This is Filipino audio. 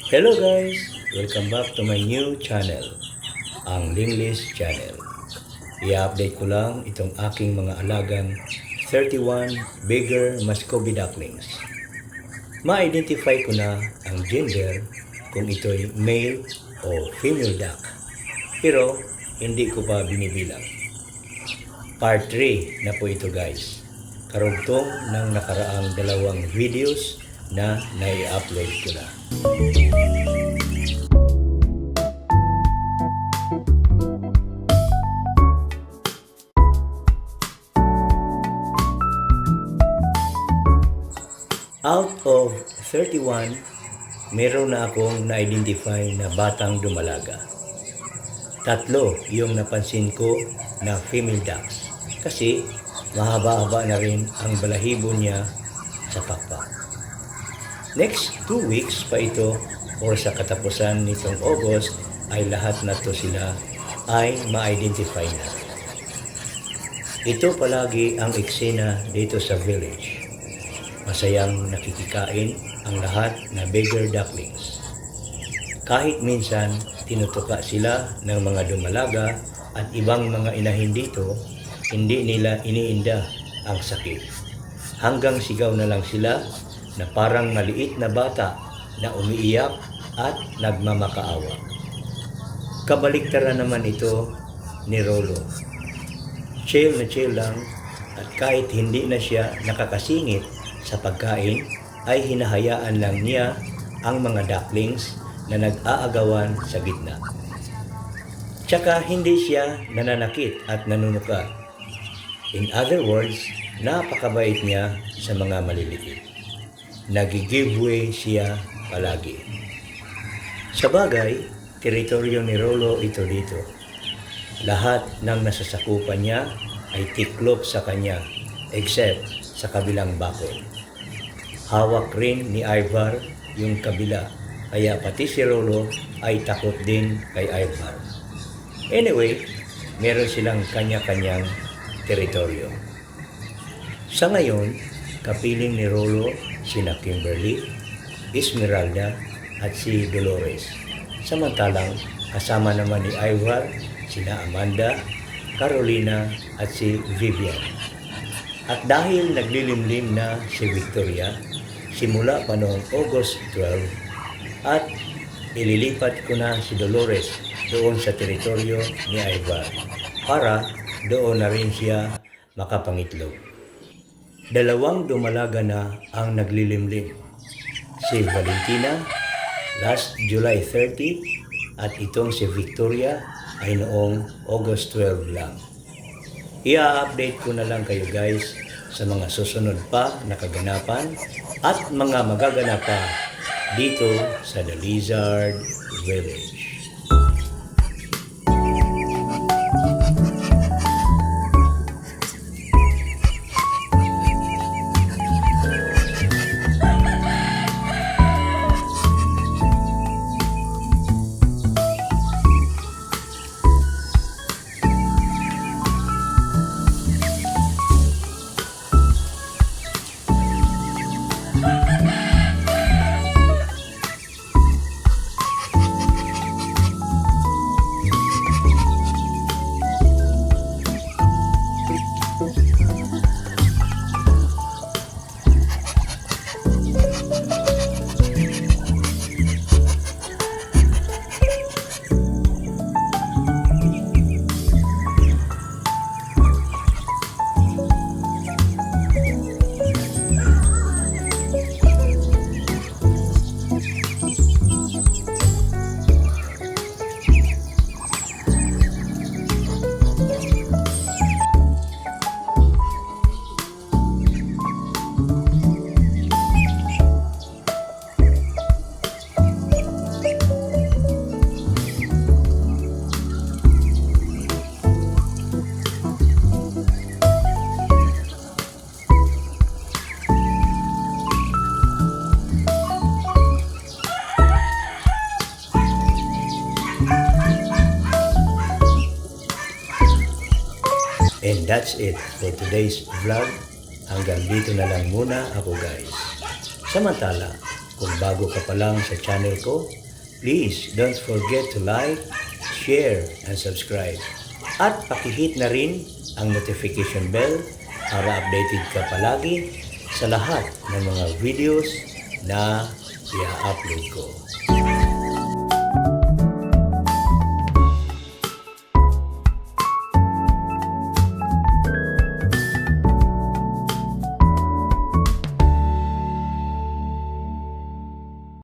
Hello guys! Welcome back to my new channel, ang Lingless Channel. I-update ko lang itong aking mga alagang 31 bigger Muscovy ducklings. Ma-identify ko na ang gender kung ito'y male o female duck. Pero hindi ko pa binibilang. Part 3 na po ito guys. Karugtong ng nakaraang dalawang videos na nai-upload ko na. Out of 31, meron na akong na-identify na batang dumalaga. 3 yung napansin ko na female ducks kasi mahaba-haba na rin ang balahibo niya sa pakpak. Next 2 weeks pa ito or sa katapusan nitong August ay lahat na to sila ay ma-identify na. Ito palagi ang eksena dito sa village. Masayang nakikikain ang lahat na bigger ducklings. Kahit minsan tinutuka sila ng mga dumalaga at ibang mga inahin dito, hindi nila iniinda ang sakit. Hanggang sigaw na lang sila na parang maliit na bata na umiiyak at nagmamakaawa. Kabaliktaran naman ito ni Rolo. Chill na chill lang at kahit hindi na siya nakakasingit sa pagkain ay hinahayaan lang niya ang mga ducklings na nag-aagawan sa gitna. Tsaka hindi siya nananakit at nanunuka. In other words, napakabait niya sa mga maliliit. Nag-giveaway siya palagi. Sa bagay, teritoryo ni Rolo ito dito. Lahat ng nasasakupan niya ay tiklop sa kanya except sa kabilang bakod. Hawak rin ni Ivar yung kabila, kaya pati si Rolo ay takot din kay Ivar. Anyway, meron silang kanya-kanyang teritoryo. Sa ngayon, kapiling ni Rolo sina Kimberly, Esmeralda at si Dolores. Samantalang kasama naman ni Ivar sina Amanda, Carolina at si Vivian. At dahil naglilimlim na si Victoria simula pa noong August 12 at ililipat ko na si Dolores doon sa teritoryo ni Ivar para doon na rin siya makapangitlog. 2 dumalaga na ang naglilimlim. Si Valentina last July 30 at itong si Victoria ay noong August 12 lang. I-update ko na lang kayo guys sa mga susunod pa na kaganapan at mga magaganap pa dito sa The Lizard Village. And that's it for today's vlog. Hanggang dito na lang muna ako guys. Samantala, Kung bago ka pa lang sa channel ko, please don't forget to like, share, and subscribe. At pakihit na rin ang notification bell para updated ka palagi sa lahat ng mga videos na i-upload ko.